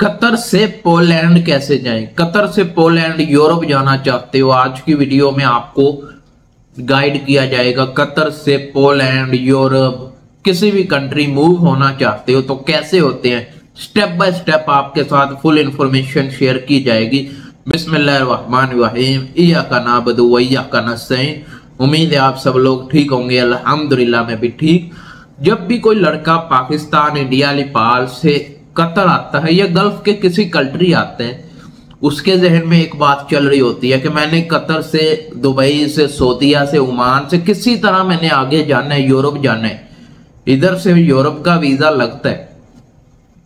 Qatar से Poland कैसे जाएं? कतर से पोलैंड यूरोप जाना चाहते हो, आज की वीडियो में आपको गाइड किया जाएगा। कतर से पोलैंड, यूरोप, किसी भी कंट्री मूव होना चाहते हो तो कैसे होते हैं, स्टेप बाय स्टेप आपके साथ फुल इंफॉर्मेशन शेयर की जाएगी। बिस्मिल्लाहिर्रहमानिर्रहीम, इय्याका नअबुदु व इय्याका नस्तईन। उम्मीद है आप सब लोग ठीक होंगे, अल्हम्दुलिल्लाह मैं भी ठीक। जब भी कोई लड़का पाकिस्तान, इंडिया, नेपाल से कतर आता है या गल्फ के किसी कंट्री आते हैं, उसके जहन में एक बात चल रही होती है कि मैंने कतर से, दुबई से, सऊदीया से, ओमान से किसी तरह मैंने आगे जाना है, यूरोप जाना है। इधर से यूरोप का वीजा लगता है,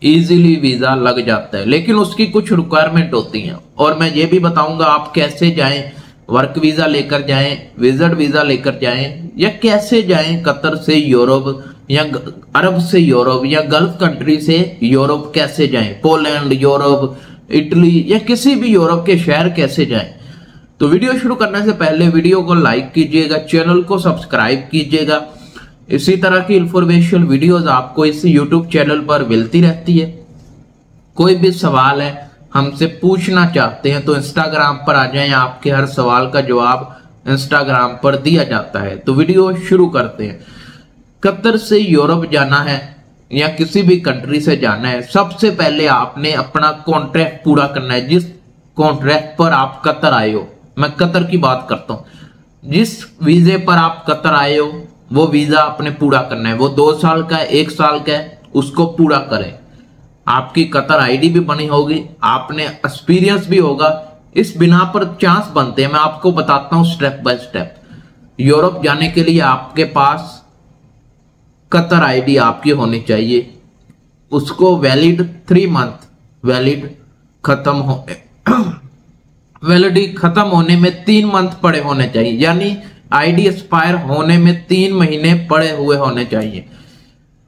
इजीली वीजा लग जाता है, लेकिन उसकी कुछ रिक्वायरमेंट होती हैं और मैं ये भी बताऊंगा आप कैसे जाएं। वर्क वीजा लेकर जाएं, विजिट वीजा लेकर जाएं, या कैसे जाएं कतर से यूरोप या अरब से यूरोप या गल्फ कंट्री से यूरोप कैसे जाएं, पोलैंड, यूरोप, इटली या किसी भी यूरोप के शहर कैसे जाएं। तो वीडियो शुरू करने से पहले वीडियो को लाइक कीजिएगा, चैनल को सब्सक्राइब कीजिएगा। इसी तरह की इंफॉर्मेशन वीडियोस आपको इस यूट्यूब चैनल पर मिलती रहती है। कोई भी सवाल है हमसे पूछना चाहते हैं तो इंस्टाग्राम पर आ जाएं, आपके हर सवाल का जवाब इंस्टाग्राम पर दिया जाता है। तो वीडियो शुरू करते हैं। कतर से यूरोप जाना है या किसी भी कंट्री से जाना है, सबसे पहले आपने अपना कॉन्ट्रैक्ट पूरा करना है। जिस कॉन्ट्रैक्ट पर आप कतर आए हो, मैं कतर की बात करता हूं, जिस वीजे पर आप कतर आए हो वो वीजा आपने पूरा करना है। वो 2 साल का है, 1 साल का है, उसको पूरा करें। आपकी कतर आईडी भी बनी होगी, आपने एक्सपीरियंस भी होगा। इस बिना पर चांस बनते हैं, मैं आपको बताता हूं स्टेप बाय स्टेप। यूरोप जाने के लिए आपके पास कतर आईडी आपकी होनी चाहिए, उसको वैलिड 3 मंथ, वैलिडिटी खत्म होने में 3 मंथ पड़े होने चाहिए, यानी आईडी एक्सपायर होने में 3 महीने पड़े हुए होने चाहिए।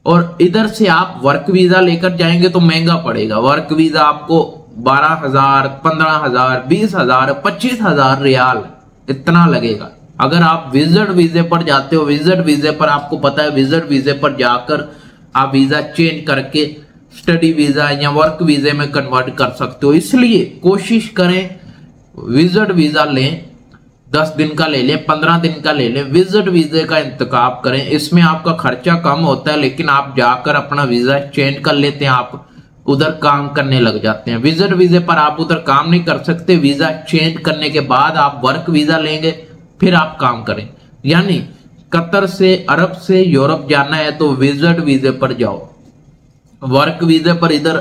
और इधर से आप वर्क वीजा लेकर जाएंगे तो महंगा पड़ेगा। वर्क वीजा आपको 12,000, 15,000, 20,000, 25,000 रियाल इतना लगेगा। अगर आप विजिट वीजे पर जाते हो, विजिट वीजे पर आपको पता है, विजिट वीजे पर जाकर आप वीजा चेंज करके स्टडी वीजा या वर्क वीजे में कन्वर्ट कर सकते हो। इसलिए कोशिश करें विजिट वीजा लें, 10 दिन का ले लें, 15 दिन का ले लें, विजिट वीजे का इंतखाब करें। इसमें आपका खर्चा कम होता है, लेकिन आप जाकर अपना वीजा चेंज कर लेते हैं, आप उधर काम करने लग जाते हैं। विजिट वीजे पर आप उधर काम नहीं कर सकते, वीजा चेंज करने के बाद आप वर्क वीजा लेंगे, फिर आप काम करें। यानी कतर से, अरब से यूरोप जाना है तो विजिट वीजे पर जाओ। वर्क वीजे पर इधर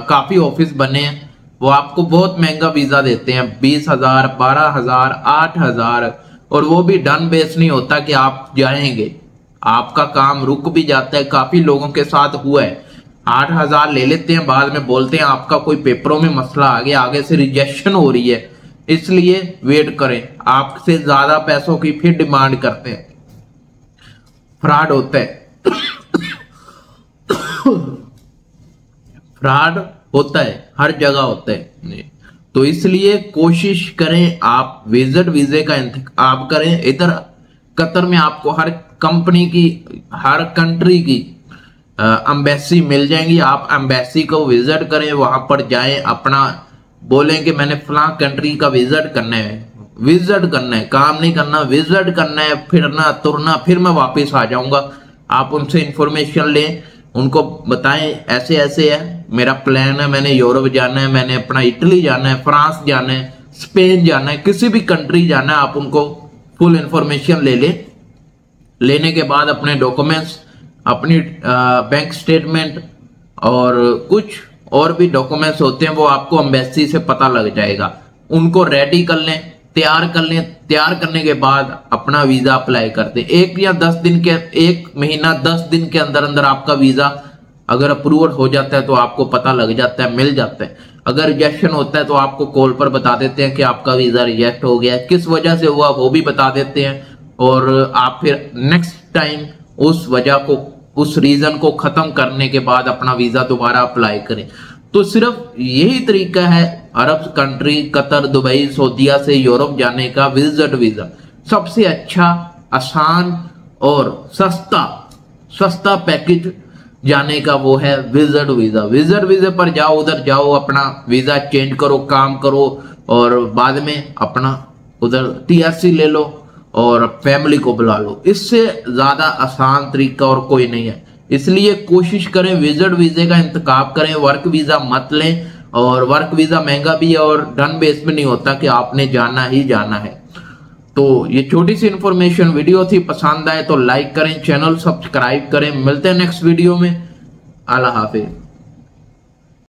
काफी ऑफिस बने हैं, वो आपको बहुत महंगा वीजा देते हैं, 20,000, 12,000, 8,000, और वो भी डन बेस नहीं होता कि आप जाएंगे, आपका काम रुक भी जाता है। काफी लोगों के साथ हुआ है, 8,000 ले लेते हैं, बाद में बोलते हैं आपका कोई पेपरों में मसला आ गया, आगे से रिजेक्शन हो रही है, इसलिए वेट करें। आपसे ज्यादा पैसों की फिर डिमांड करते हैं, फ्रॉड होता है फ्रॉड होता है, हर जगह होता है। तो इसलिए कोशिश करें आप विजिट वीजे का इंतखाब करें। इधर कतर में आपको हर कंपनी की, हर कंट्री की एम्बेसी मिल जाएंगी। आप एम्बेसी को विजिट करें, वहां पर जाएं, अपना बोलें कि मैंने फलां कंट्री का विजिट करना है, विजिट करना है, काम नहीं करना, विजिट करना है, फिरना तुरना, फिर मैं वापस आ जाऊंगा। आप उनसे इंफॉर्मेशन लें, उनको बताएं ऐसे ऐसे है, मेरा प्लान है, मैंने यूरोप जाना है, मैंने अपना इटली जाना है, फ्रांस जाना है, स्पेन जाना है, किसी भी कंट्री जाना है। आप उनको फुल इंफॉर्मेशन ले लें। लेने के बाद अपने डॉक्यूमेंट्स, अपनी बैंक स्टेटमेंट और कुछ और भी डॉक्यूमेंट्स होते हैं, वो आपको एम्बेसी से पता लग जाएगा। उनको रेडी कर लें, तैयार कर लें। तैयार करने के बाद अपना वीजा अप्लाई कर दें। 1 या 10 दिन के, 1 महीना 10 दिन के अंदर अंदर आपका वीजा अगर अप्रूवल हो जाता है तो आपको पता लग जाता है, मिल जाता है। अगर रिजेक्शन होता है तो आपको कॉल पर बता देते हैं कि आपका वीजा रिजेक्ट हो गया है, किस वजह से हुआ वो भी बता देते हैं, और आप फिर नेक्स्ट टाइम उस वजह को, उस रीजन को खत्म करने के बाद अपना वीजा दोबारा अप्लाई करें। तो सिर्फ यही तरीका है अरब कंट्री, कतर, दुबई, सऊदीया से यूरोप जाने का विजिट वीजा। सबसे अच्छा, आसान और सस्ता पैकेज जाने का वो है विजिट वीजा। विजिट वीजे पर जाओ, उधर जाओ, अपना वीजा चेंज करो, काम करो और बाद में अपना उधर टीआरसी ले लो और फैमिली को बुला लो। इससे ज्यादा आसान तरीका और कोई नहीं है। इसलिए कोशिश करें विजिट वीजे का इंतखाब करें, वर्क वीजा मत लें। और वर्क वीजा महंगा भी है और डन बेस में नहीं होता कि आपने जाना ही जाना है। तो ये छोटी सी इंफॉर्मेशन वीडियो थी, पसंद आए तो लाइक करें, चैनल सब्सक्राइब करें। मिलते हैं नेक्स्ट वीडियो में। अल्लाह हाफिज।